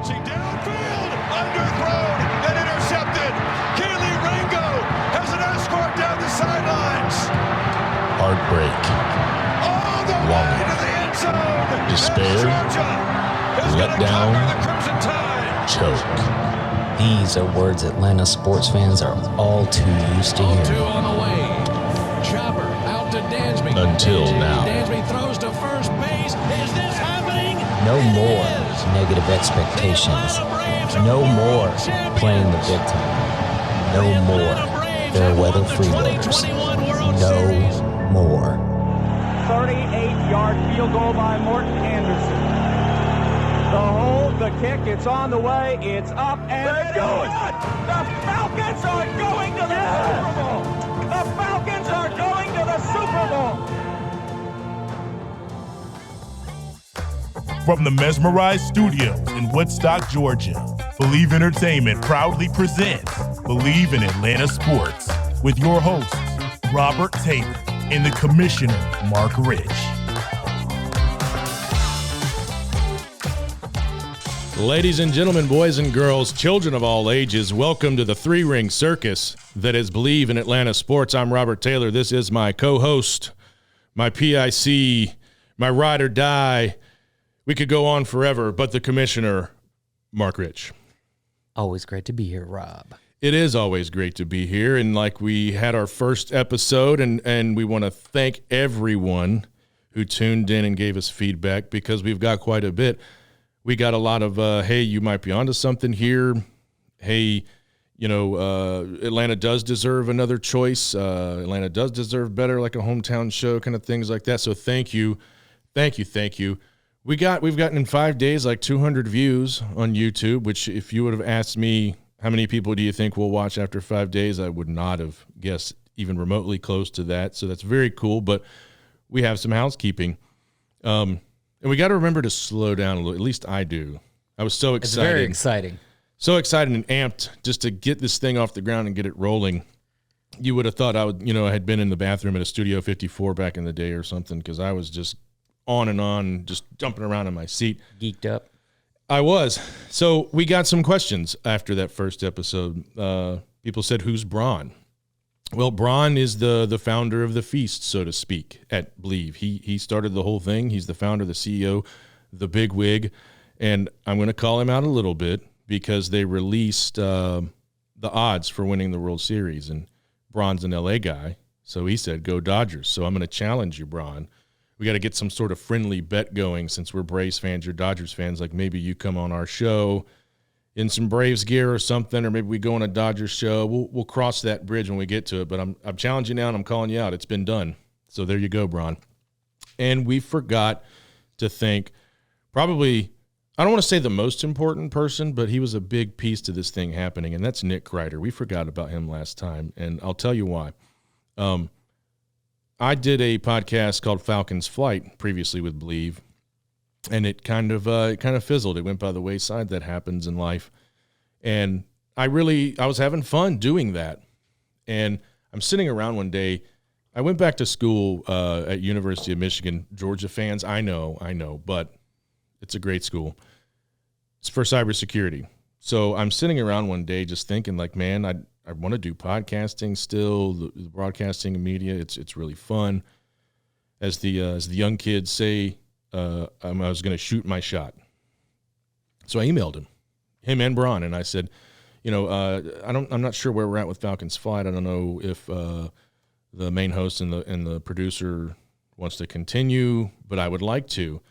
launching downfield, underthrown and intercepted. Kaylee Ringo has an escort down the sidelines. Heartbreak, All the way to the end zone. despair, let down, choke. These are words Atlanta sports fans are all too used to hearing. 2 on the way. Chopper out to Dansby. Until now. Dansby throws to first base. Is this happening? No more negative expectations. No more playing the victim. No more fair weather freeloaders. No more. 38-yard field goal by Morton Anderson. The hold, the kick, it's on the way, it's up and good. The Falcons are going to the Super Bowl. The Falcons are going to the Super Bowl. From the Mesmerized Studios in Woodstock, Georgia, Bleav Entertainment proudly presents Bleav in Atlanta Sports with your hosts, Robert Taylor and the Commissioner, Mark Rich. Ladies and gentlemen, boys and girls, children of all ages, welcome to the three-ring circus that is Bleav in Atlanta Sports. I'm Robert Taylor. This is my co-host, my PIC, my ride or die. We could go on forever, but the Commissioner, Mark Rich. Always great to be here, Rob. It is always great to be here, and like we had our first episode, and we want to thank everyone who tuned in and gave us feedback because we've got quite a bit. We got a lot of, hey, you might be onto something here. Hey, Atlanta does deserve another choice. Atlanta does deserve better, like a hometown show, kind of things like that. So thank you. We've gotten in 5 days like 200 views on YouTube, which if you would have asked me how many people do you think will watch after 5 days, I would not have guessed even remotely close to that. So that's very cool, but we have some housekeeping. And we got to remember to slow down a little. At least I do. I was so excited. It's very exciting. So excited and amped just to get this thing off the ground and get it rolling. You would have thought I had been in the bathroom at a Studio 54 back in the day or something because I was just on and on, just jumping around in my seat. Geeked up. I was. So we got some questions after that first episode. People said, who's Braun? Well, Braun is the founder of the feast, so to speak, at Bleav. He started the whole thing. He's the founder, the CEO, the big wig. And I'm going to call him out a little bit because they released the odds for winning the World Series. And Braun's an LA guy, so he said, go Dodgers. So I'm going to challenge you, Braun. We got to get some sort of friendly bet going since we're Braves fans, you're Dodgers fans. Like maybe you come on our show in some Braves gear or something, or maybe we go on a Dodgers show. We'll cross that bridge when we get to it, but I'm challenging you now and I'm calling you out. It's been done. So there you go, Braun. And we forgot to thank probably, I don't want to say the most important person, but he was a big piece to this thing happening, and that's Nick Kreider. We forgot about him last time, and I'll tell you why. I did a podcast called Falcons Flight previously with Bleav, and it kind of fizzled. It went by the wayside. That happens in life. And I was having fun doing that. And I'm sitting around one day. I went back to school at University of Michigan. Georgia fans, I know, but it's a great school. It's for cybersecurity. So I'm sitting around one day just thinking like, man, I want to do podcasting still, the broadcasting media. It's really fun. As the young kids say, I was going to shoot my shot. So I emailed him and Braun, and I said, I'm not sure where we're at with Falcons Flight. I don't know if the main host and the producer wants to continue, but I would like to.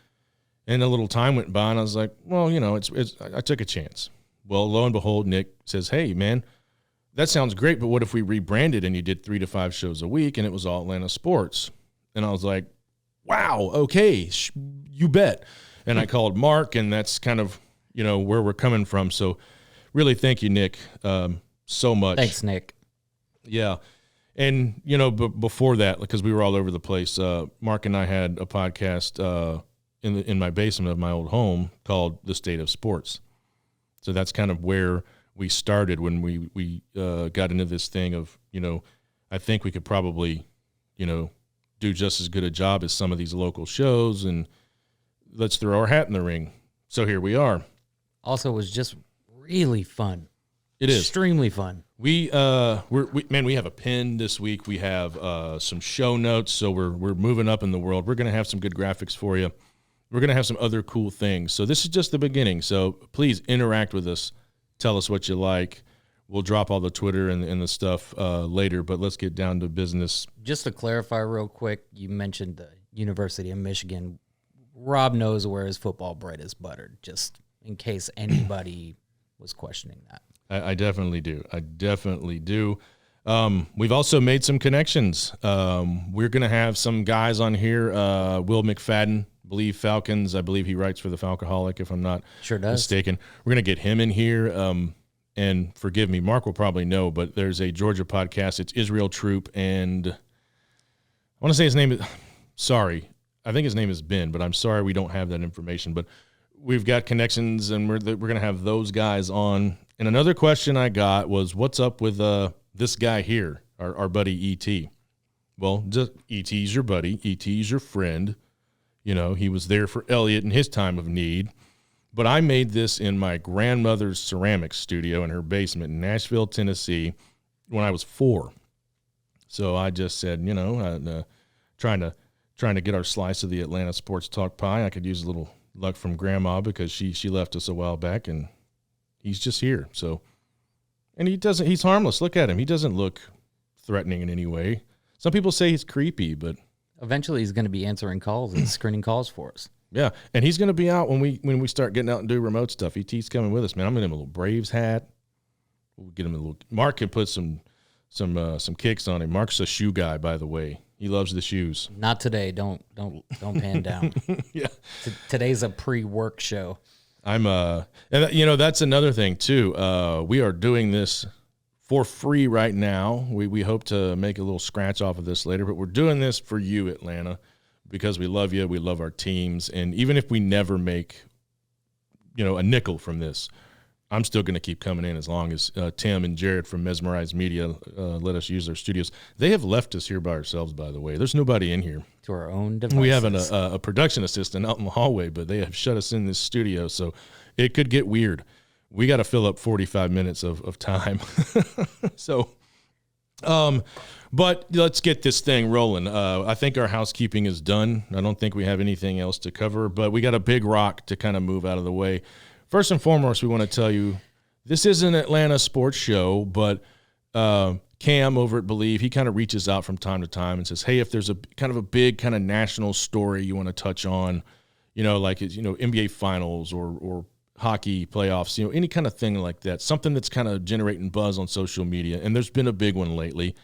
And a little time went by, and I was like, well, I took a chance. Well, lo and behold, Nick says, hey, man, that sounds great, but what if we rebranded and you did 3 to 5 shows a week and it was all Atlanta sports? And I was like, wow, okay, you bet. And I called Mark, and that's kind of, where we're coming from. So really thank you, Nick, so much. Thanks, Nick. Yeah. And, before that, because we were all over the place, Mark and I had a podcast in my basement of my old home called The State of Sports. So that's kind of where we started when we got into this thing of, I think we could probably, do just as good a job as some of these local shows, and let's throw our hat in the ring. So here we are. Also, was just really fun. It is extremely fun. We have a pin this week. We have some show notes, so we're moving up in the world. We're going to have some good graphics for you. We're going to have some other cool things. So this is just the beginning. So please interact with us. Tell us what you like. We'll drop all the Twitter and the stuff later, but let's get down to business. Just to clarify real quick, you mentioned the University of Michigan. Rob knows where his football bread is buttered, just in case anybody was questioning that. I definitely do. We've also made some connections. We're going to have some guys on here. Will McFadden, Bleav Falcons. I believe he writes for the Falcoholic, if I'm not mistaken. We're going to get him in here. And forgive me, Mark will probably know, but there's a Georgia podcast. It's Israel Troop, and I want to say his name is – sorry. I think his name is Ben, but I'm sorry we don't have that information. But we've got connections, and we're going to have those guys on. And another question I got was, what's up with this guy here, our buddy E.T.? Well, just E.T.'s your buddy. E.T.'s your friend. You know, he was there for Elliot in his time of need. But I made this in my grandmother's ceramics studio in her basement in Nashville, Tennessee, when I was 4. So I just said, you know, trying to get our slice of the Atlanta Sports Talk pie. I could use a little luck from Grandma because she left us a while back, and he's just here. So, and he's harmless. Look at him. He doesn't look threatening in any way. Some people say he's creepy, but eventually he's going to be answering calls and screening calls for us. Yeah, and he's going to be out when we start getting out and do remote stuff. ET's coming with us, man. I'm going to give him a little Braves hat. We'll get him a little. Mark can put some kicks on him. Mark's a shoe guy, by the way. He loves the shoes. Not today. Don't pan down. Yeah, today's a pre-work show. And you know, that's another thing too. We are doing this for free right now. We hope to make a little scratch off of this later, but we're doing this for you, Atlanta. Because we love you, we love our teams, and even if we never make, you know, a nickel from this, I'm still going to keep coming in as long as Tim and Jared from Mesmerized Media let us use their studios. They have left us here by ourselves, by the way. There's nobody in here. To our own devices. We have a production assistant out in the hallway, but they have shut us in this studio, so it could get weird. We got to fill up 45 minutes of time. So, but let's get this thing rolling. I think our housekeeping is done. I don't think we have anything else to cover, but we got a big rock to kind of move out of the way. First and foremost, we want to tell you this is an Atlanta sports show, but Cam over at Bleav, he kind of reaches out from time to time and says, hey, if there's a kind of a big kind of national story you want to touch on, you know, like, you know, NBA finals or hockey playoffs, you know, any kind of thing like that, something that's kind of generating buzz on social media. And there's been a big one lately.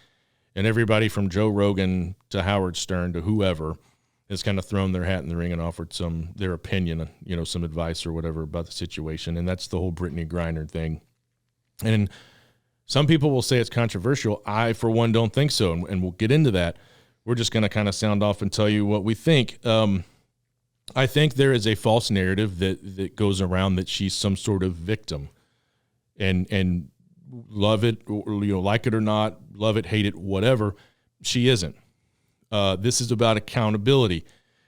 And everybody from Joe Rogan to Howard Stern to whoever has kind of thrown their hat in the ring and offered their opinion, you know, some advice or whatever about the situation. And that's the whole Britney Griner thing. And some people will say it's controversial. I, for one, don't think so. And we'll get into that. We're just going to kind of sound off and tell you what we think. I think there is a false narrative that goes around that she's some sort of victim. And love it, or, you know, like it or not, love it, hate it, whatever, she isn't. This is about accountability.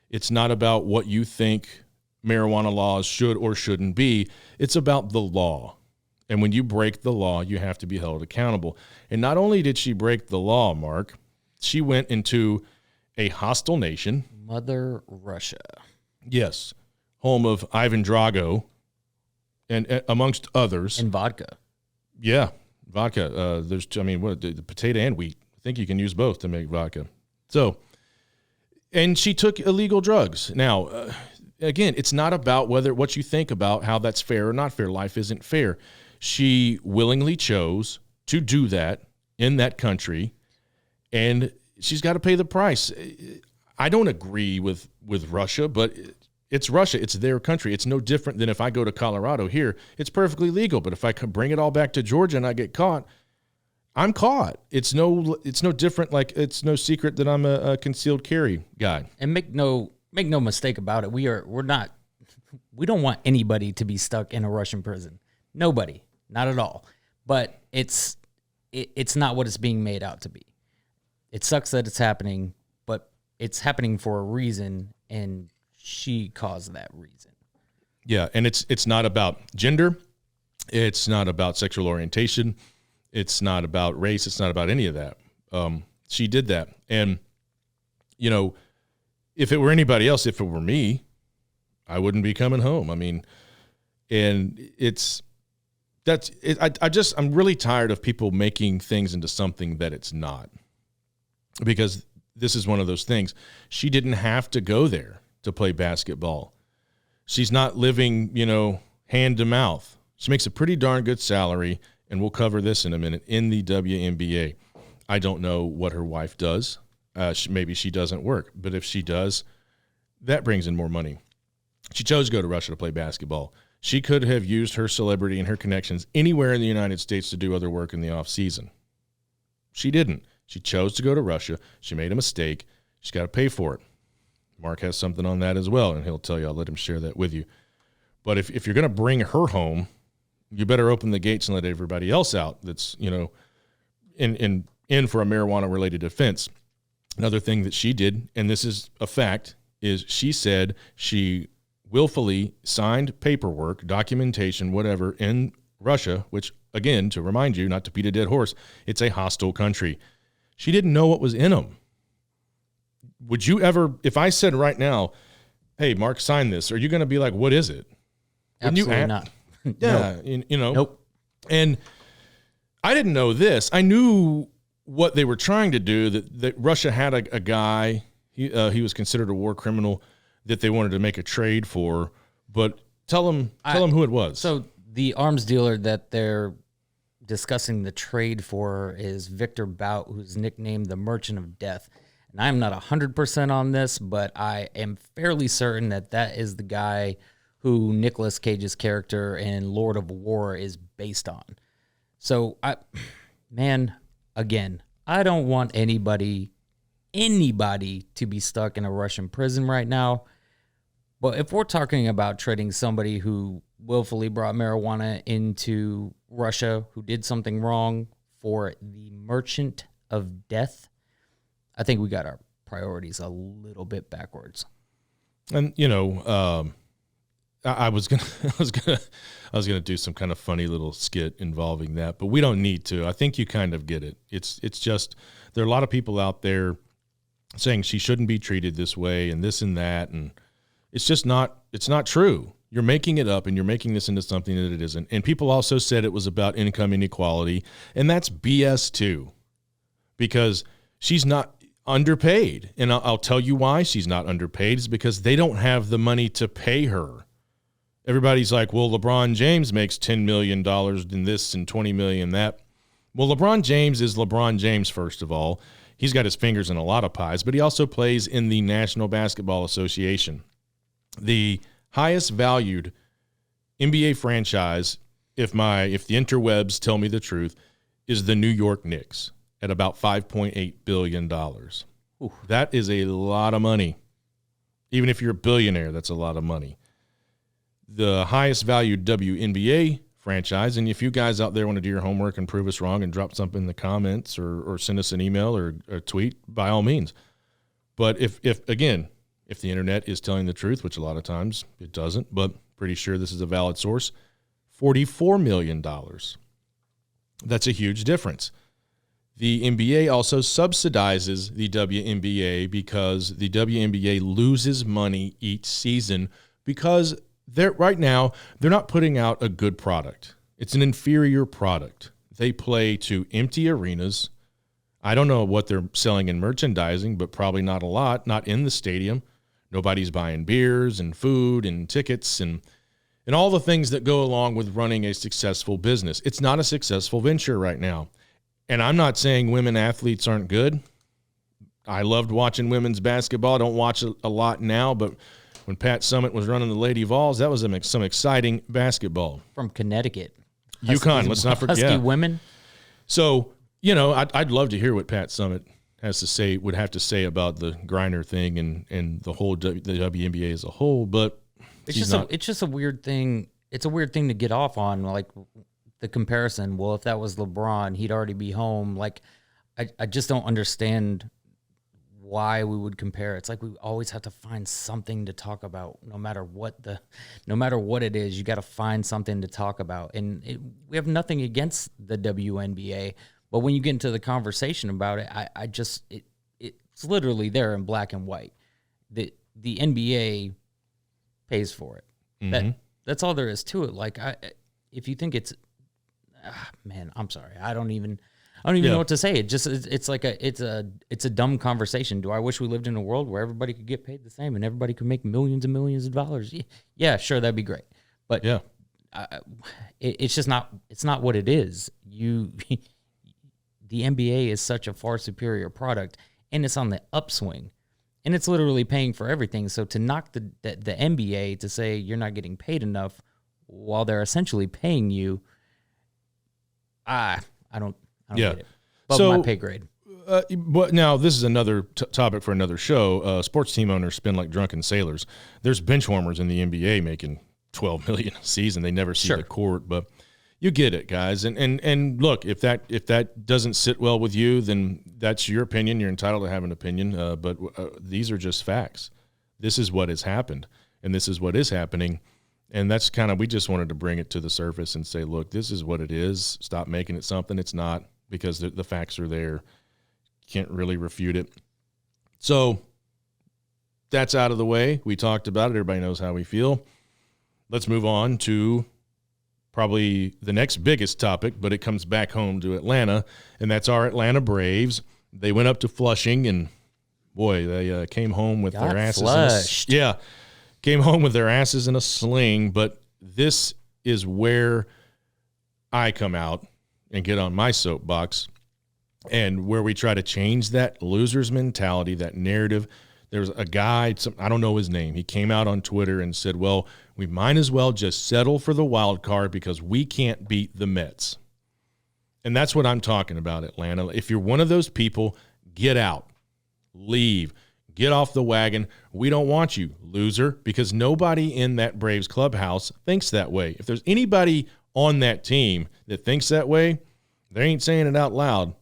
It's not about what you think marijuana laws should or shouldn't be. It's about the law. And when you break the law, you have to be held accountable. And not only did she break the law, Mark, she went into a hostile nation. Mother Russia. Yes. Home of Ivan Drago and amongst others. And vodka. Yeah, vodka. There's, I mean, what, the potato and wheat. I think you can use both to make vodka. So, and she took illegal drugs. Now, again, it's not about what you think about how that's fair or not fair. Life isn't fair. She willingly chose to do that in that country, and she's got to pay the price. I don't agree with Russia, but it's Russia. It's their country. It's no different than if I go to Colorado here. It's perfectly legal. But if I can bring it all back to Georgia and I get caught, I'm caught. It's no different. Like, it's no secret that I'm a concealed carry guy. And make no mistake about it. We don't want anybody to be stuck in a Russian prison. Nobody, not at all. But it's not what it's being made out to be. It sucks that it's happening, but it's happening for a reason, and she caused that reason. Yeah, and it's not about gender. It's not about sexual orientation. It's not about race. It's not about any of that. She did that. And, you know, if it were anybody else, if it were me, I wouldn't be coming home. I mean, and I'm really tired of people making things into something that it's not, because this is one of those things. She didn't have to go there to play basketball. She's not living, you know, hand to mouth. She makes a pretty darn good salary, and we'll cover this in a minute, in the WNBA. I don't know what her wife does. Maybe she doesn't work, but if she does, that brings in more money. She chose to go to Russia to play basketball. She could have used her celebrity and her connections anywhere in the United States to do other work in the off season. She didn't. She chose to go to Russia. She made a mistake. She's got to pay for it. Mark has something on that as well, and he'll tell you. I'll let him share that with you. But if you're going to bring her home, you better open the gates and let everybody else out that's, you know, in for a marijuana-related offense. Another thing that she did, and this is a fact, is she said she willfully signed paperwork, documentation, whatever, in Russia, which, again, to remind you, not to beat a dead horse, it's a hostile country. She didn't know what was in them. Would you ever, if I said right now, hey, Mark, sign this, are you going to be like, what is it? Absolutely not. Yeah, Nope. you know. Nope. And I didn't know this. I knew what they were trying to do, that Russia had a guy, he was considered a war criminal, that they wanted to make a trade for, but tell them who it was. So the arms dealer that they're discussing the trade for is Victor Bout, who's nicknamed the Merchant of Death. And I'm not 100% on this, but I am fairly certain that is the guy who Nicolas Cage's character in Lord of War is based on. So again, I don't want anybody to be stuck in a Russian prison right now. But if we're talking about trading somebody who willfully brought marijuana into Russia, who did something wrong, for the Merchant of Death, I think we got our priorities a little bit backwards. And you know, I was gonna do some kind of funny little skit involving that, but we don't need to. I think you kind of get it. It's just, there are a lot of people out there saying she shouldn't be treated this way and this and that, and it's just not. It's not true. You're making it up, and you're making this into something that it isn't. And people also said it was about income inequality, and that's BS too, because she's not underpaid. And I'll tell you why she's not underpaid is because they don't have the money to pay her. Everybody's like, well, LeBron James makes $10 million in this and $20 million that. Well, LeBron James is LeBron James, first of all. He's got his fingers in a lot of pies, but he also plays in the National Basketball Association. The highest valued NBA franchise, if the interwebs tell me the truth, is the New York Knicks at about $5.8 billion. Ooh, that is a lot of money. Even if you're a billionaire, that's a lot of money. The highest valued WNBA franchise, and if you guys out there want to do your homework and prove us wrong and drop something in the comments or send us an email or a tweet, by all means. But if the internet is telling the truth, which a lot of times it doesn't, but pretty sure this is a valid source, $44 million. That's a huge difference. The NBA also subsidizes the WNBA because the WNBA loses money each season because right now they're not putting out a good product. It's an inferior product. They play to empty arenas. I don't know what they're selling in merchandising, but probably not a lot, not in the stadium. Nobody's buying beers and food and tickets and all the things that go along with running a successful business. It's not a successful venture right now. And I'm not saying women athletes aren't good. I loved watching women's basketball. I don't watch a lot now, but when Pat Summitt was running the Lady Vols, that was some exciting basketball. From Connecticut. UConn, let's not forget. Husky women. So, you know, I'd love to hear what Pat Summitt would have to say about the Griner thing and the whole the WNBA as a whole, but it's just a weird thing. It's a weird thing to get off on, like the comparison. Well, if that was LeBron, he'd already be home. Like, I just don't understand why we would compare. It's like we always have to find something to talk about, no matter what it is. You got to find something to talk about, and we have nothing against the WNBA, but when you get into the conversation about it, it's literally there in black and white. The NBA pays for it. Mm-hmm. That's all there is to it. Like, if you think man, I'm sorry, I don't even know what to say. It's like it's a dumb conversation. Do I wish we lived in a world where everybody could get paid the same and everybody could make millions and millions of dollars? Yeah, sure, that'd be great. But yeah, it's just not. It's not what it is. The NBA is such a far superior product, and it's on the upswing, and it's literally paying for everything. So to knock the NBA to say you're not getting paid enough while they're essentially paying you, I don't get it. Above my pay grade. But now this is another topic for another show. Sports team owners spend like drunken sailors. There's bench warmers in the NBA making $12 million a season. They never see the court, but you get it, guys. And look, if that doesn't sit well with you, then that's your opinion. You're entitled to have an opinion. But these are just facts. This is what has happened, and this is what is happening. And that's kind of, we just wanted to bring it to the surface and say, look, this is what it is. Stop making it something it's not, because the facts are there. Can't really refute it. So that's out of the way. We talked about it. Everybody knows how we feel. Let's move on to probably the next biggest topic, but it comes back home to Atlanta, and that's our Atlanta Braves. They went up to Flushing, and boy, they came home with their asses. Came home with their asses in a sling. But this is where I come out and get on my soapbox, and where we try to change that loser's mentality, that narrative. There's a guy, I don't know his name. He came out on Twitter and said, well, we might as well just settle for the wild card because we can't beat the Mets. And that's what I'm talking about, Atlanta. If you're one of those people, get out, leave, get off the wagon. We don't want you, loser, because nobody in that Braves clubhouse thinks that way. If there's anybody on that team that thinks that way, they ain't saying it out loud.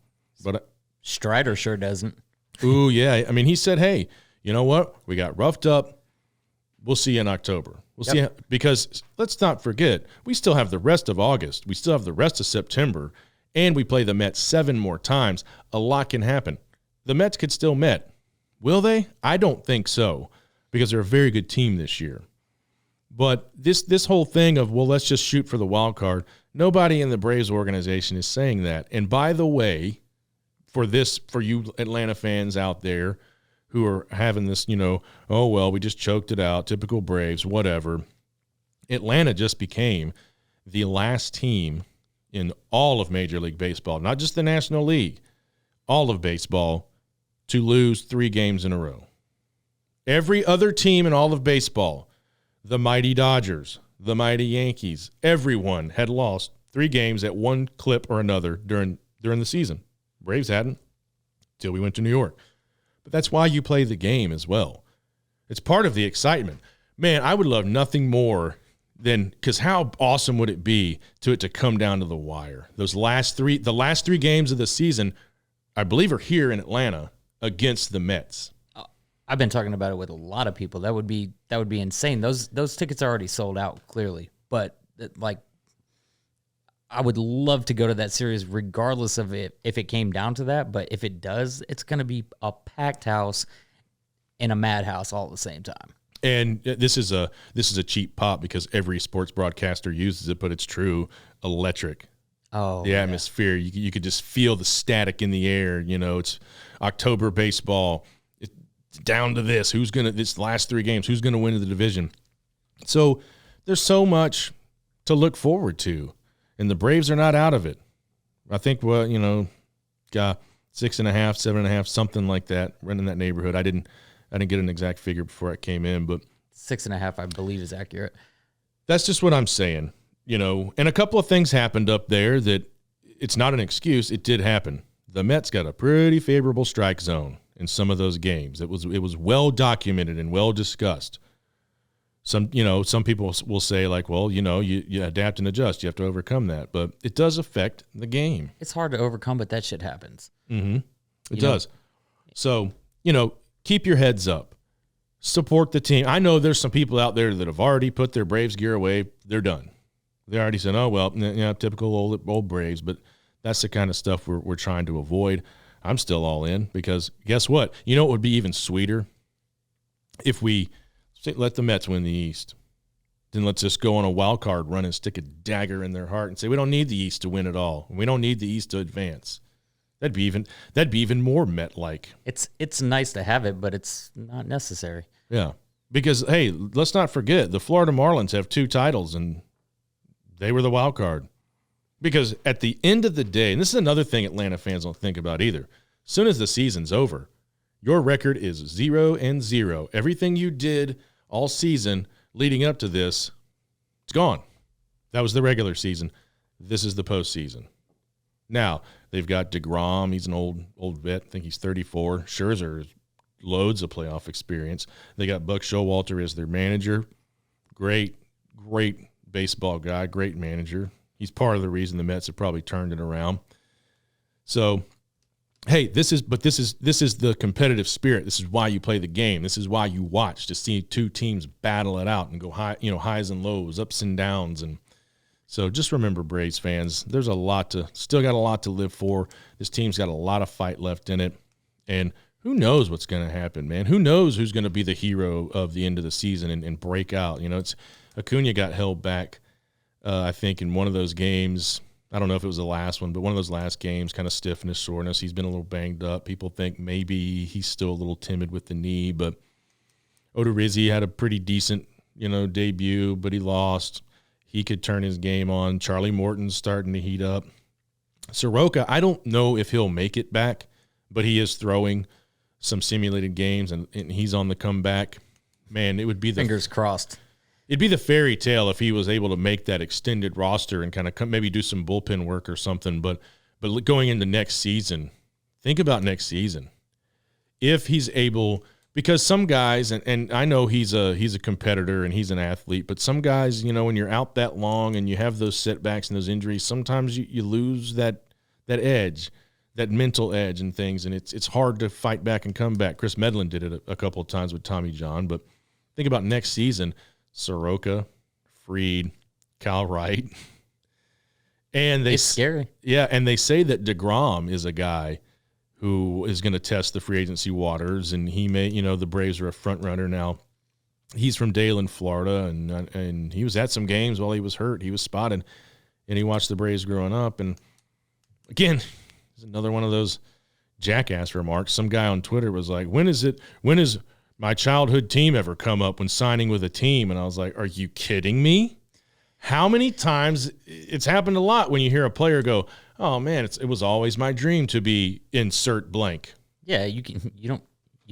But Strider sure doesn't. Ooh, yeah. I mean, he said, hey, you know what? We got roughed up. We'll see you in October. We'll see, because let's not forget, we still have the rest of August. We still have the rest of September, and we play the Mets 7 more times. A lot can happen. The Mets could still Met. Will they? I don't think so, because they're a very good team this year. But this whole thing of, well, let's just shoot for the wild card, nobody in the Braves organization is saying that. And by the way, for you Atlanta fans out there who are having this, oh, well, we just choked it out, typical Braves, whatever. Atlanta just became the last team in all of Major League Baseball, not just the National League, all of baseball, to lose 3 games in a row. Every other team in all of baseball, the mighty Dodgers, the mighty Yankees, everyone had lost 3 games at one clip or another during the season. Braves hadn't till we went to New York. But that's why you play the game as well. It's part of the excitement. Man, I would love nothing more than, because how awesome would it be to come down to the wire? The last 3 games of the season, I believe, are here in Atlanta against the Mets. I've been talking about it with a lot of people. That would be insane. Those tickets are already sold out, clearly. But I would love to go to that series regardless of it, if it came down to that. But if it does, it's going to be a packed house and a madhouse all at the same time. And this is a cheap pop because every sports broadcaster uses it, but it's true. Electric. Oh, the atmosphere. You could just feel the static in the air. It's October baseball. It's down to this. This last 3 games, who's going to win the division? So there's so much to look forward to. And the Braves are not out of it. I think, got 6.5, 7.5, something like that, right in that neighborhood. I didn't get an exact figure before I came in, but 6.5, I believe, is accurate. That's just what I'm saying, And a couple of things happened up there that it's not an excuse. It did happen. The Mets got a pretty favorable strike zone in some of those games. It was well documented and well discussed. Some people will say, like, well, you adapt and adjust. You have to overcome that. But it does affect the game. It's hard to overcome, but that shit happens. Mm-hmm. It does. So, keep your heads up. Support the team. I know there's some people out there that have already put their Braves gear away. They're done. They already said, oh, well, typical old Braves, but that's the kind of stuff we're trying to avoid. I'm still all in because guess what? You know what would be even sweeter? If we let the Mets win the East. Then let's just go on a wild card run and stick a dagger in their heart and say we don't need the East to win it all. We don't need the East to advance. That'd be even more Met-like. It's nice to have it, but it's not necessary. Yeah, because hey, let's not forget the Florida Marlins have 2 titles and they were the wild card. Because at the end of the day, and this is another thing Atlanta fans don't think about either. As soon as the season's over, your record is 0-0. Everything you did all season leading up to this, it's gone. That was the regular season. This is the postseason. Now, they've got DeGrom. He's an old vet. I think he's 34. Scherzer has loads of playoff experience. They got Buck Showalter as their manager. Great baseball guy, great manager. He's part of the reason the Mets have probably turned it around. So, hey, this is the competitive spirit. This is why you play the game. This is why you watch, to see 2 teams battle it out and go highs and lows, ups and downs. And so just remember, Braves fans, there's still got a lot to live for. This team's got a lot of fight left in it. And who knows what's going to happen, man? Who knows who's going to be the hero of the end of the season and break out? It's Acuna got held back, I think, in one of those games. I don't know if it was the last one, but one of those last games, kind of stiffness, soreness. He's been a little banged up. People think maybe he's still a little timid with the knee, but Odorizzi had a pretty decent, debut, but he lost. He could turn his game on. Charlie Morton's starting to heat up. Soroka, I don't know if he'll make it back, but he is throwing some simulated games, and he's on the comeback. Man, it would be fingers crossed. It'd be the fairy tale if he was able to make that extended roster and kind of maybe do some bullpen work or something. But going into next season, think about next season. If he's able, because some guys, and I know he's a competitor and he's an athlete, but some guys, when you're out that long and you have those setbacks and those injuries, sometimes you lose that edge, that mental edge and things, and it's hard to fight back and come back. Chris Medlin did it a couple of times with Tommy John, but think about next season. Soroka, Fried, Kyle Wright. And it's scary. Yeah, and they say that DeGrom is a guy who is going to test the free agency waters, and he may, the Braves are a front runner now. He's from Dayland, Florida, and he was at some games while he was hurt. He was spotted, and he watched the Braves growing up. And again, it's another one of those jackass remarks. Some guy on Twitter was like, when is my childhood team ever come up when signing with a team? And I was like, are you kidding me? How many times it's happened a lot when you hear a player go, oh man, it was always my dream to be insert blank. Yeah, you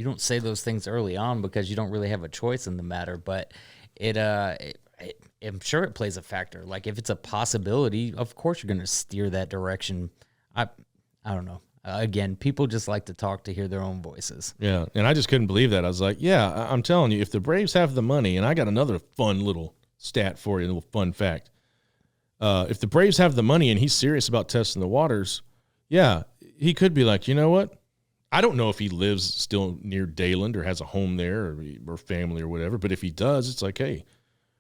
don't say those things early on because you don't really have a choice in the matter, but I'm sure it plays a factor. Like if it's a possibility, of course you're going to steer that direction. I don't know. Again, people just like to talk to hear their own voices. Yeah, and I just couldn't believe that. I was like, yeah, I'm telling you, if the Braves have the money, and I got another fun little stat for you, a little fun fact. If the Braves have the money and he's serious about testing the waters, yeah, he could be like, you know what? I don't know if he lives still near Dayland or has a home there or family or whatever, but if he does, it's like, hey,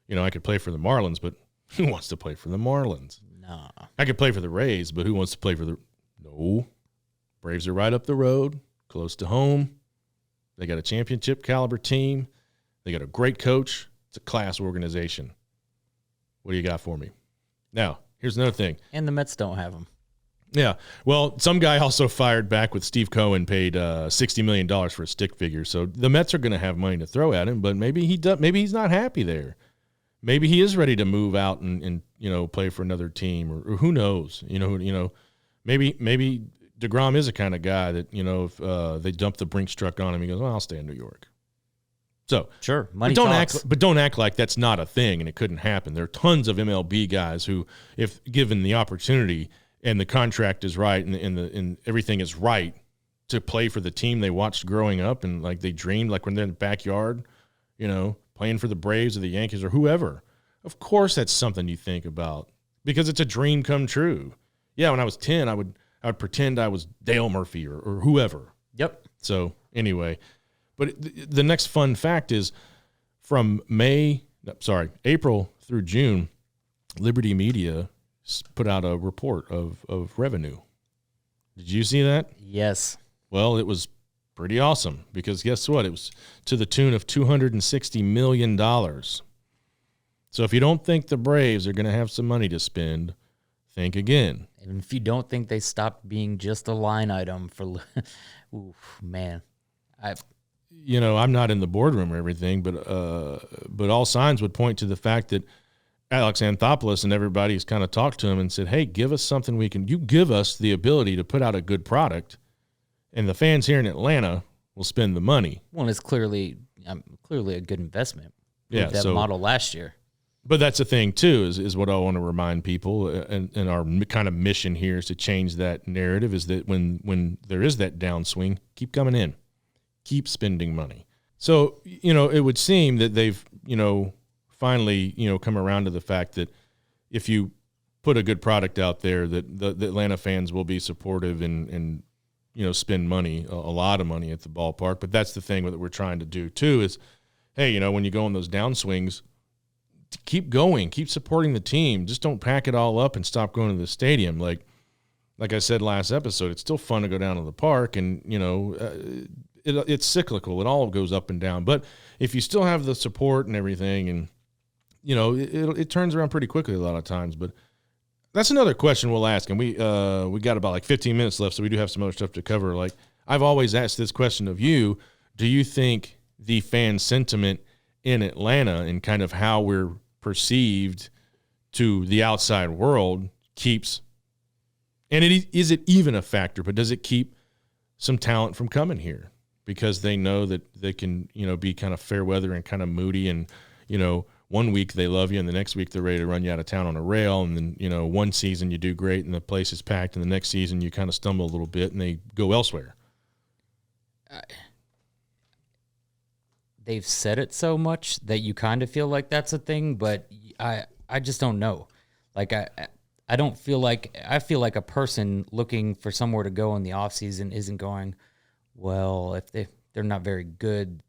I could play for the Marlins, but who wants to play for the Marlins? No. I could play for the Rays, but who wants to play for the – no. Braves are right up the road, close to home. They got a championship caliber team. They got a great coach. It's a class organization. What do you got for me? Now, here's another thing. And the Mets don't have them. Yeah. Well, some guy also fired back with Steve Cohen paid $60 million for a stick figure. So the Mets are going to have money to throw at him, but maybe maybe he's not happy there. Maybe he is ready to move out and play for another team or who knows? Maybe DeGrom is a kind of guy that, if they dump the Brinks truck on him, he goes, well, I'll stay in New York. So sure, money talks. But don't act like that's not a thing and it couldn't happen. There are tons of MLB guys who, if given the opportunity and the contract is right and everything is right, to play for the team they watched growing up and like they dreamed, like when they're in the backyard, playing for the Braves or the Yankees or whoever. Of course, that's something you think about because it's a dream come true. Yeah, when I was 10, I would pretend I was Dale Murphy or whoever. Yep. So anyway, But the next fun fact is from April through June, Liberty Media put out a report of revenue. Did you see that? Yes. Well, it was pretty awesome because guess what? It was to the tune of $260 million. So if you don't think the Braves are going to have some money to spend, think again. And if you don't think they stopped being just a line item for, oof, man, I'm not in the boardroom or everything, but all signs would point to the fact that Alex Anthopoulos and everybody's kind of talked to him and said, hey, give us something you give us the ability to put out a good product, and the fans here in Atlanta will spend the money. Well, it's clearly a good investment. Yeah, that model last year. But that's the thing, too, is what I want to remind people, and our kind of mission here is to change that narrative, is that when there is that downswing, keep coming in. Keep spending money. So, it would seem that they've, finally, come around to the fact that if you put a good product out there, that the Atlanta fans will be supportive and spend money, a lot of money at the ballpark. But that's the thing that we're trying to do, too, is, hey, when you go on those downswings, keep going, keep supporting the team. Just don't pack it all up and stop going to the stadium. Like I said last episode, it's still fun to go down to the park, and, it's cyclical. It all goes up and down. But if you still have the support and everything, and, it turns around pretty quickly a lot of times. But that's another question we'll ask. And we got about like 15 minutes left, so we do have some other stuff to cover. Like, I've always asked this question of you. Do you think the fan sentiment in Atlanta and kind of how we're perceived to the outside world keeps, and is it even a factor, but does it keep some talent from coming here because they know that they can, be kind of fair weather and kind of moody, and, one week they love you and the next week they're ready to run you out of town on a rail, and then, one season you do great and the place is packed, and the next season you kind of stumble a little bit and they go elsewhere? They've said it so much that you kind of feel like that's a thing, but I just don't know. Like, I don't feel like – I feel like a person looking for somewhere to go in the offseason isn't going, well, if they're not very good,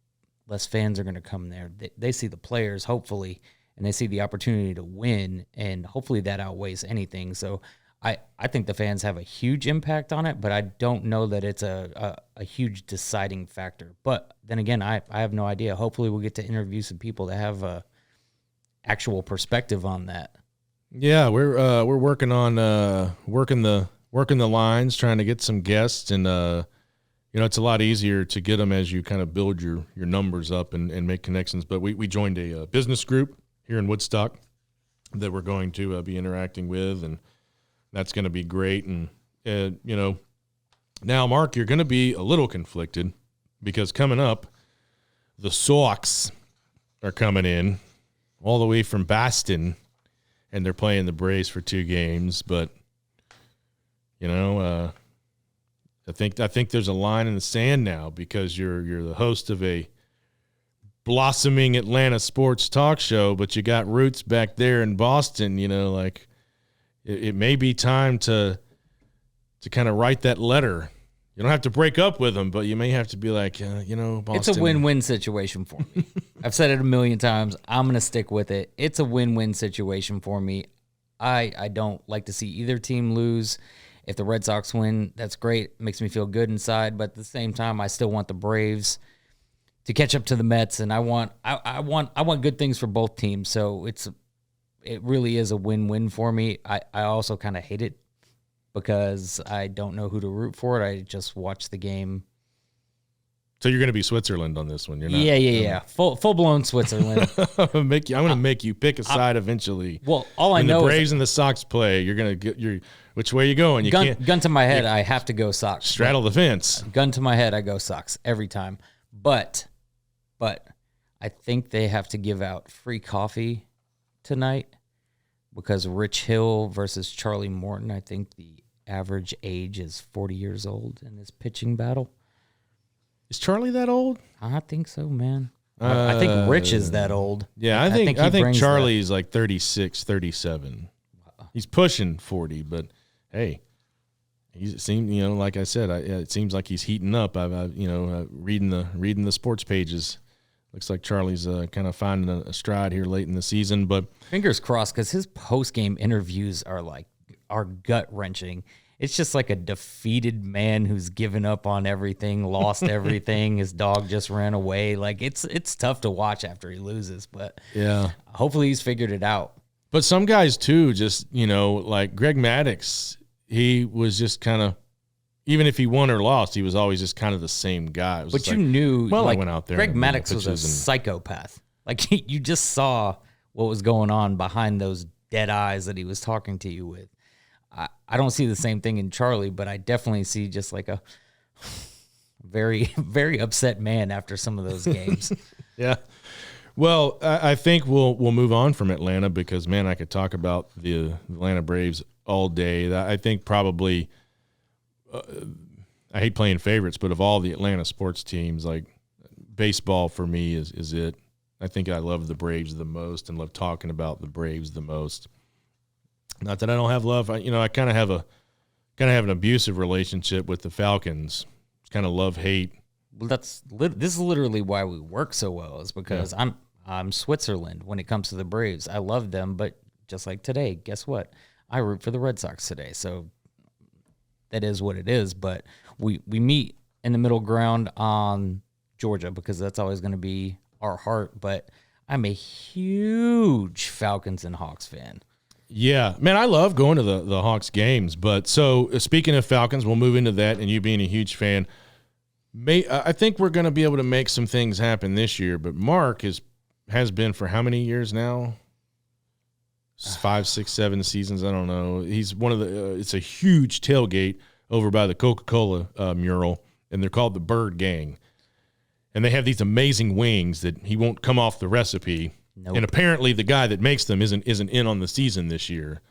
less fans are going to come there. They see the players, hopefully, and they see the opportunity to win, and hopefully that outweighs anything. So I think the fans have a huge impact on it, but I don't know that it's a huge deciding factor. But then again, I have no idea. Hopefully we'll get to interview some people that have a actual perspective on that. Yeah, we're working on working the lines, trying to get some guests, and it's a lot easier to get them as you kind of build your numbers up and make connections. But we joined a business group here in Woodstock that we're going to be interacting with, and that's going to be great. And, now, Mark, you're going to be a little conflicted because coming up, the Sox are coming in all the way from Boston, and they're playing the Braves for 2 games. But, I think there's a line in the sand now because you're the host of a blossoming Atlanta sports talk show, but you got roots back there in Boston, it may be time to kind of write that letter. You don't have to break up with them, but you may have to be like, Boston. It's a win-win situation for me. I've said it a million times. I'm going to stick with it. It's a win-win situation for me. I don't like to see either team lose. If the Red Sox win, that's great. It makes me feel good inside. But at the same time, I still want the Braves to catch up to the Mets, and I want good things for both teams. So it really is a win-win for me. I also kind of hate it because I don't know who to root for it. I just watch the game. So you're going to be Switzerland on this one. You're not. Yeah. Full blown Switzerland. I'm going to make you pick a side eventually. Well, all I know is the is Braves and the Sox play. You're going to get which way are you going? You gun to my head. I have to go Sox. Straddle the fence. Gun to my head. I go Sox every time. But I think they have to give out free coffee tonight because Rich Hill versus Charlie Morton. I think the average age is 40 years old in this pitching battle. Is Charlie that old? I think so, man. I think Rich is that old. Yeah, I think Charlie's like 36, 37. He's pushing 40, but hey, He seemed, like I said, it seems like he's heating up. Reading the sports pages. Looks like Charlie's kind of finding a stride here late in the season. But fingers crossed, because his post-game interviews are gut-wrenching. It's just like a defeated man who's given up on everything, lost everything. His dog just ran away. Like, it's tough to watch after he loses, but yeah, hopefully he's figured it out. But some guys too, just like Greg Maddux, he was just kind of, even if he won or lost, he was always just kind of the same guy. But you knew, well, like, I went out there. Greg Maddux was a psychopath. Like, you just saw what was going on behind those dead eyes that he was talking to you with. I don't see the same thing in Charlie, but I definitely see just like a very, very upset man after some of those games. Yeah. Well, I think we'll move on from Atlanta because, man, I could talk about the Atlanta Braves all day. I think probably I hate playing favorites, but of all the Atlanta sports teams, like baseball for me is it. I think I love the Braves the most and love talking about the Braves the most. Not that I don't have love. I kind of have an abusive relationship with the Falcons. It's kind of love-hate. Well, this is literally why we work so well, is because I'm Switzerland when it comes to the Braves. I love them, but just like today, guess what? I root for the Red Sox today. So that is what it is. But we meet in the middle ground on Georgia because that's always going to be our heart. But I'm a huge Falcons and Hawks fan. Yeah, man, I love going to the Hawks games. But so speaking of Falcons, we'll move into that, and you being a huge fan, I think we're going to be able to make some things happen this year. But Mark has been for how many years now? 5, 6, 7 seasons. I don't know. He's one of the. It's a huge tailgate over by the Coca-Cola mural, and they're called the Bird Gang. And they have these amazing wings that he won't come off the recipe. Nope. And apparently the guy that makes them isn't in on the season this year.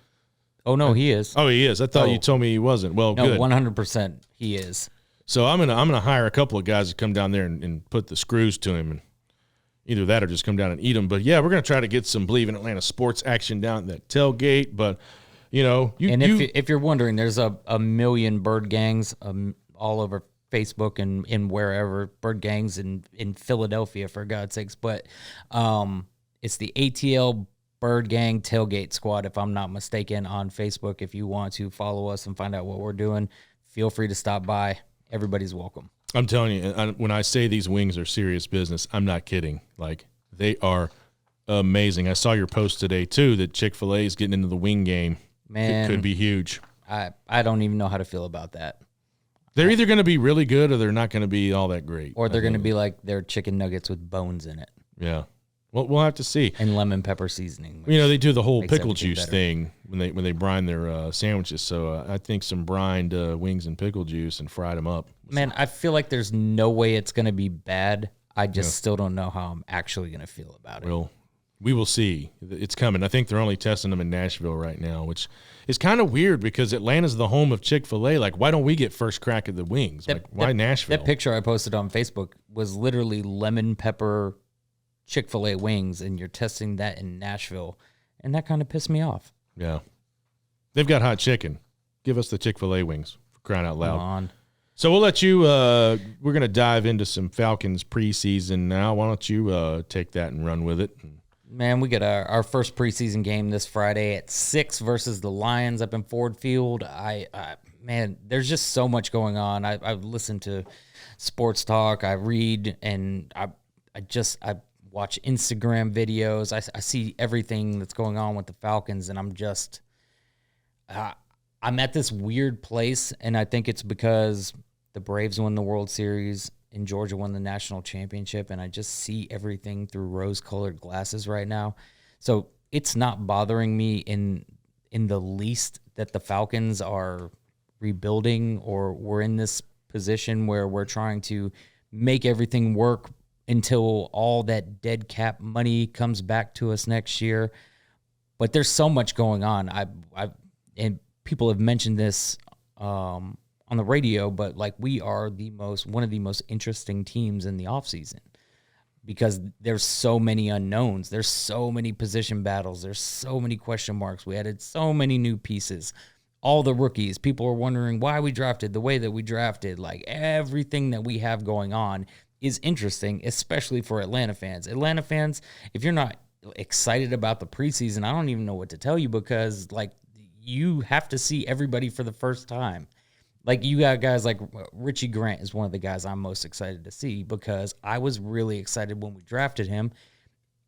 Oh, no, he is. Oh, he is. I thought you told me he wasn't. Well, no, good. 100% he is. So I'm gonna hire a couple of guys to come down there and put the screws to him, and either that or just come down and eat them. But yeah, we're gonna try to get some Bleav in Atlanta sports action down at that tailgate. But if you're wondering, there's a million bird gangs all over Facebook and wherever, bird gangs in Philadelphia, for God's sakes. But it's the ATL Bird Gang Tailgate Squad, if I'm not mistaken, on Facebook. If you want to follow us and find out what we're doing, feel free to stop by. Everybody's welcome. I'm telling you, when I say these wings are serious business, I'm not kidding. Like, they are amazing. I saw your post today, too, that Chick-fil-A is getting into the wing game. Man. It could be huge. I don't even know how to feel about that. They're either going to be really good or they're not going to be all that great. Or they're going to be like their chicken nuggets with bones in it. Yeah. Well, we'll have to see. And lemon pepper seasoning. They do the whole pickle juice thing when they brine their sandwiches. So I think some brined wings and pickle juice and fried them up. Man, I feel like there's no way it's going to be bad. I just still don't know how I'm actually going to feel about it. Well, we will see. It's coming. I think they're only testing them in Nashville right now, which is kind of weird because Atlanta's the home of Chick-fil-A. Like, why don't we get first crack at the wings? Why Nashville? That picture I posted on Facebook was literally lemon pepper Chick-fil-A wings, and you're testing that in Nashville, and that kind of pissed me off. Yeah. They've got hot chicken. Give us the Chick-fil-A wings, for crying out loud. Come on. So we'll let you we're going to dive into some Falcons preseason now. Why don't you take that and run with it? Man, we got our first preseason game this Friday at 6 versus the Lions up in Ford Field. Man, there's just so much going on. I've listened to sports talk. I read, and I watch Instagram videos. I see everything that's going on with the Falcons, and I'm just I'm at this weird place, and I think it's because the Braves won the World Series and Georgia won the national championship, and I just see everything through rose-colored glasses right now. So it's not bothering me in the least that the Falcons are rebuilding, or we're in this position where we're trying to make everything work until all that dead cap money comes back to us next year. But there's so much going on. And people have mentioned this on the radio, but like, we are one of the most interesting teams in the offseason because there's so many unknowns. There's so many position battles. There's so many question marks. We added so many new pieces. all the rookies. People are wondering why we drafted the way that we drafted. Like, everything that we have going on is interesting, especially for Atlanta fans. Atlanta fans, if you're not excited about the preseason, I don't even know what to tell you, because like, you have to see everybody for the first time. Like, you got guys like Richie Grant is one of the guys I'm most excited to see, because I was really excited when we drafted him.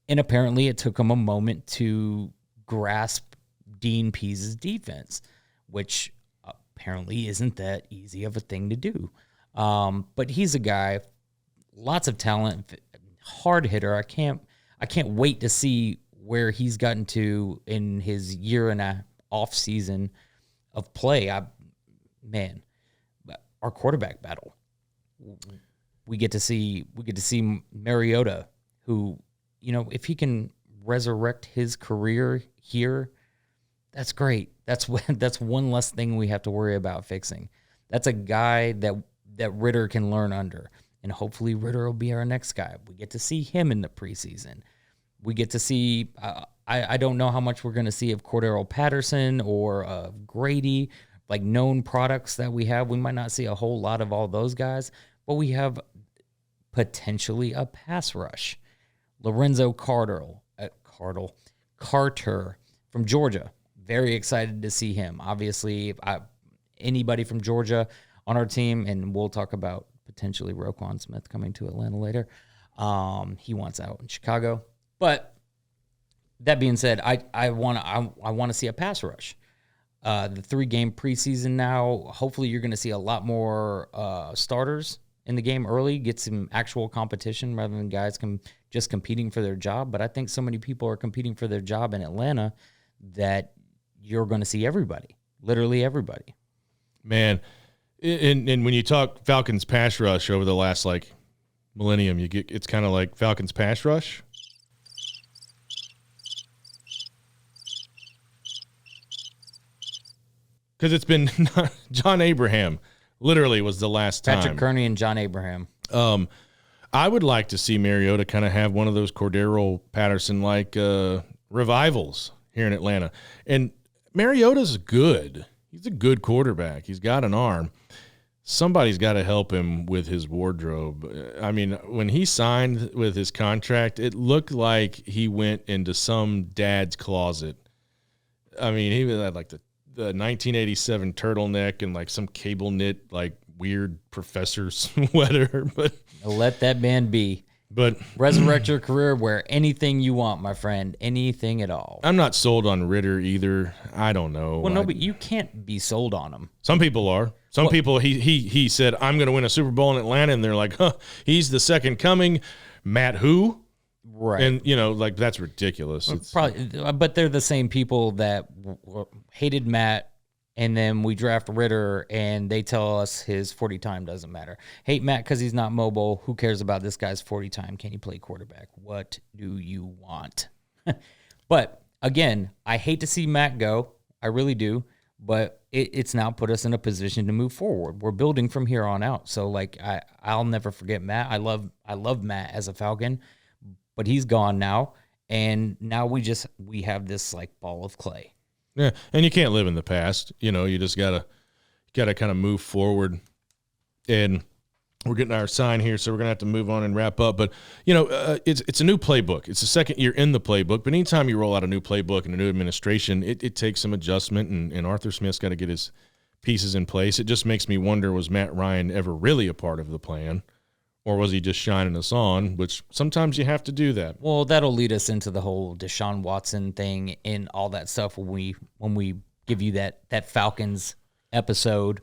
And apparently it took him a moment to grasp Dean Pease's defense, which apparently isn't that easy of a thing to do. But he's a guy, lots of talent, hard hitter. I can't wait to see where he's gotten to in his year and a off season of play. Our quarterback battle. We get to see Mariota, who, you know, if he can resurrect his career here, that's great. That's one less thing we have to worry about fixing. That's a guy that Ritter can learn under, and hopefully Ritter will be our next guy. We get to see him in the preseason. We get to see, I don't know how much we're going to see of Cordero Patterson or Grady, like known products that we have. We might not see a whole lot of all those guys, but we have potentially a pass rush. Lorenzo Carter from Georgia. Very excited to see him. Obviously, anybody from Georgia on our team, and we'll talk about potentially Roquan Smith coming to Atlanta later. He wants out in Chicago. But that being said, I want to see a pass rush. The 3-game preseason now, hopefully you're going to see a lot more starters in the game early, get some actual competition rather than guys just competing for their job. But I think so many people are competing for their job in Atlanta that you're going to see everybody, literally everybody. Man, and when you talk Falcons pass rush over the last like millennium, it's kind of like Falcons pass rush. Because it's been John Abraham, literally was the last time. Patrick Kearney and John Abraham. I would like to see Mariota kind of have one of those Cordero Patterson-like revivals here in Atlanta. And Mariota's good. He's a good quarterback. He's got an arm. Somebody's got to help him with his wardrobe. I mean, when he signed with his contract, it looked like he went into some dad's closet. I mean, he had like the 1987 turtleneck and like some cable knit, like weird professor sweater, but let that man be. But resurrect your career, wear anything you want, my friend, anything at all. I'm not sold on Ritter either. I don't know. Well, no, but you can't be sold on him. Some people are. Some people, he said, I'm going to win a Super Bowl in Atlanta, and they're like, huh, he's the second coming. Matt who? Right. And, you know, like, that's ridiculous. Probably, but they're the same people that hated Matt, and then we draft Ritter, and they tell us his 40 time doesn't matter. Hate Matt because he's not mobile. Who cares about this guy's 40 time? Can he play quarterback? What do you want? But, again, I hate to see Matt go. I really do. But it's now put us in a position to move forward. We're building from here on out. So, like, I'll never forget Matt. I love Matt as a Falcon. But he's gone now, and now we have this like ball of clay. Yeah, and you can't live in the past. You know, you just gotta kind of move forward. And we're getting our sign here, so we're gonna have to move on and wrap up. But you know, it's a new playbook. It's the second year in the playbook. But anytime you roll out a new playbook and a new administration, it takes some adjustment, and Arthur Smith's got to get his pieces in place. It just makes me wonder: was Matt Ryan ever really a part of the plan? Or was he just shining us on, which sometimes you have to do that. Well, that'll lead us into the whole Deshaun Watson thing and all that stuff when we give you that Falcons episode.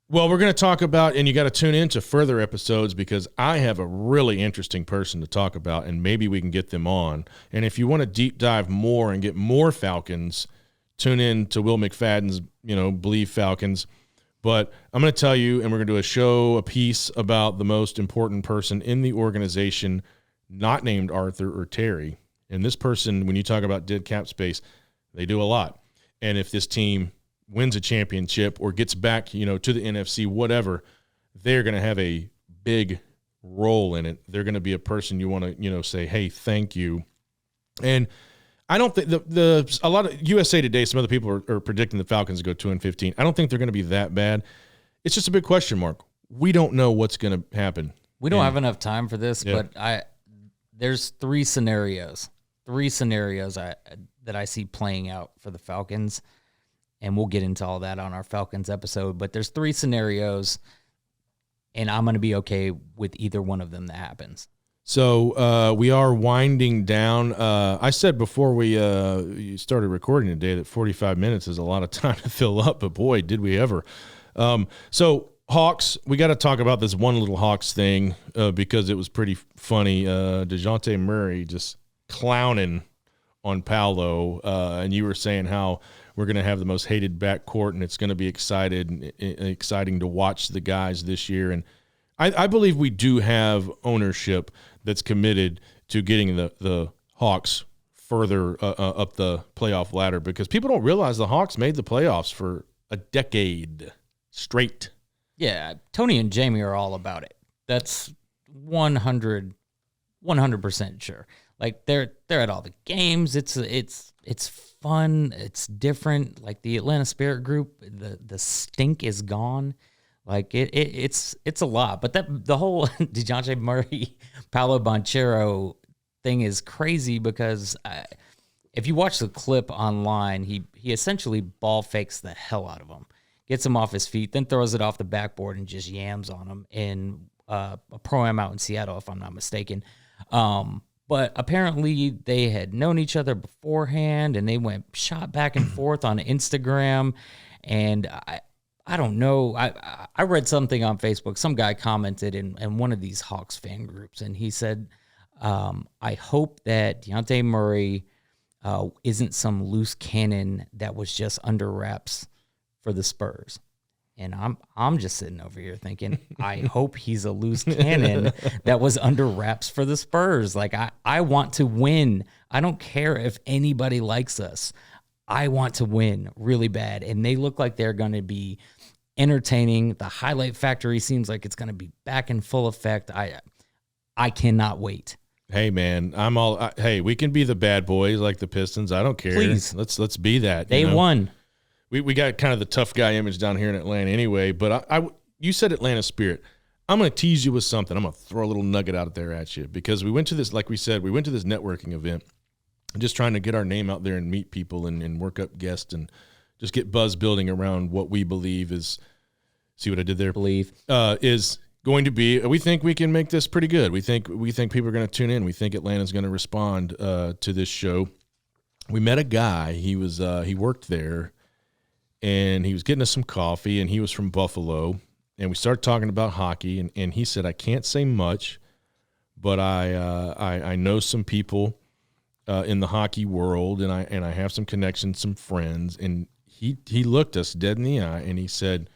Well, we're going to talk about, and you got to tune in to further episodes because I have a really interesting person to talk about, and maybe we can get them on. And if you want to deep dive more and get more Falcons, tune in to Will McFadden's, Bleav Falcons. But I'm going to tell you, and we're going to do a piece about the most important person in the organization, not named Arthur or Terry. And this person, when you talk about dead cap space, they do a lot. And if this team wins a championship or gets back, to the NFC, whatever, they're going to have a big role in it. They're going to be a person you want to, say, hey, thank you. And I don't think a lot of USA Today, some other people are predicting the Falcons to go 2-15. I don't think they're going to be that bad. It's just a big question mark. We don't know what's going to happen. We don't have enough time for this, but there's three scenarios that I see playing out for the Falcons, and we'll get into all that on our Falcons episode. But there's three scenarios, and I'm going to be okay with either one of them that happens. So we are winding down. I said before we started recording today that 45 minutes is a lot of time to fill up, but boy, did we ever. So Hawks, we got to talk about this one little Hawks thing because it was pretty funny. DeJounte Murray just clowning on Paolo, and you were saying how we're going to have the most hated backcourt, and it's going to be exciting to watch the guys this year. And I believe we do have ownership that's committed to getting the Hawks further up the playoff ladder, because people don't realize the Hawks made the playoffs for a decade straight. Yeah, Tony and Jamie are all about it. That's 100% sure. Like they're at all the games. It's fun. It's different. Like the Atlanta Spirit Group, the stink is gone. Like it's a lot. But the whole DeJounte Murray, Paolo Banchero thing is crazy because if you watch the clip online, he essentially ball fakes the hell out of him, gets him off his feet, then throws it off the backboard and just yams on him in a Pro-Am out in Seattle, if I'm not mistaken. But apparently they had known each other beforehand, and they shot back and forth on Instagram. And I don't know. I read something on Facebook. Some guy commented in one of these Hawks fan groups, and he said, I hope that DeJounte Murray isn't some loose cannon that was just under wraps for the Spurs. And I'm just sitting over here thinking, I hope he's a loose cannon that was under wraps for the Spurs. Like, I want to win. I don't care if anybody likes us. I want to win really bad. And they look like they're going to be entertaining. The highlight factory seems like it's going to be back in full effect. I cannot wait. Hey, man, hey, we can be the bad boys like the Pistons. I don't care. Please. Let's be that. They won. We got kind of the tough guy image down here in Atlanta anyway, but you said Atlanta Spirit. I'm going to tease you with something. I'm going to throw a little nugget out there at you, because we went to this, like we said, we went to this networking event, just trying to get our name out there and meet people and work up guests and just get buzz building around what we believe is, see what I did there? Bleav. Is going to be, we think we can make this pretty good. We think people are going to tune in. We think Atlanta's going to respond to this show. We met a guy. He worked there, and he was getting us some coffee, and he was from Buffalo, and we started talking about hockey, and he said, I can't say much, but I know some people in the hockey world, and I have some connections, some friends, and he looked us dead in the eye, and he said,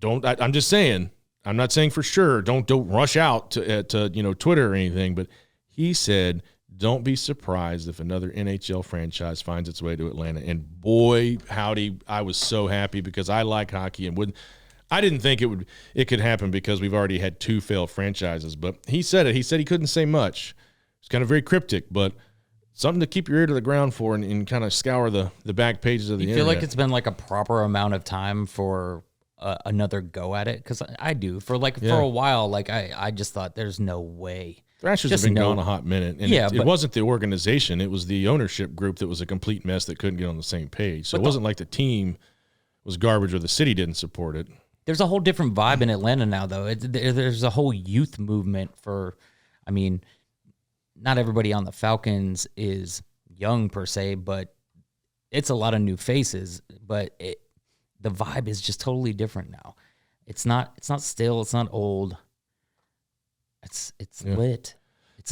I'm just saying, I'm not saying for sure, don't rush out to Twitter or anything, but he said, don't be surprised if another NHL franchise finds its way to Atlanta. And boy, howdy, I was so happy, because I like hockey, and I didn't think it could happen because we've already had 2 failed franchises. But he said it. He said he couldn't say much. It's kind of very cryptic, but something to keep your ear to the ground for and kind of scour the back pages of the internet. You feel like it's been like a proper amount of time for another go at it? Because I do. For a while, like I just thought there's no way. Thrashers have been gone a hot minute, and it wasn't the organization. It was the ownership group that was a complete mess that couldn't get on the same page. So it wasn't like the team was garbage or the city didn't support it. There's a whole different vibe in Atlanta now, though. There's a whole youth movement not everybody on the Falcons is young per se, but it's a lot of new faces. But the vibe is just totally different now. It's not still. It's not old. It's lit. It's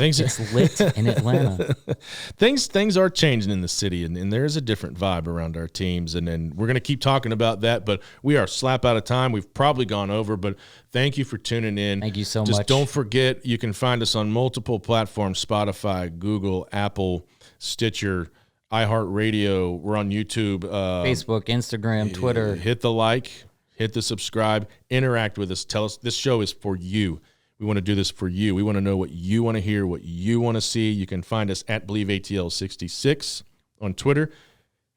lit in Atlanta. Things are changing in the city, and there's a different vibe around our teams. And then we're going to keep talking about that, but we are slap out of time. We've probably gone over, but thank you for tuning in. Thank you so much. Just don't forget, you can find us on multiple platforms: Spotify, Google, Apple, Stitcher, iHeartRadio. We're on YouTube, Facebook, Instagram, Twitter. Hit the like, hit the subscribe, interact with us. Tell us this show is for you. We want to do this for you. We want to know what you want to hear, what you want to see. You can find us at BleavATL66 on Twitter,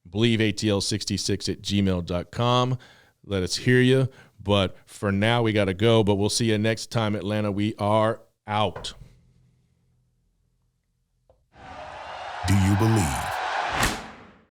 BleavATL66@gmail.com. Let us hear you. But for now, we got to go. But we'll see you next time, Atlanta. We are out. Do you believe?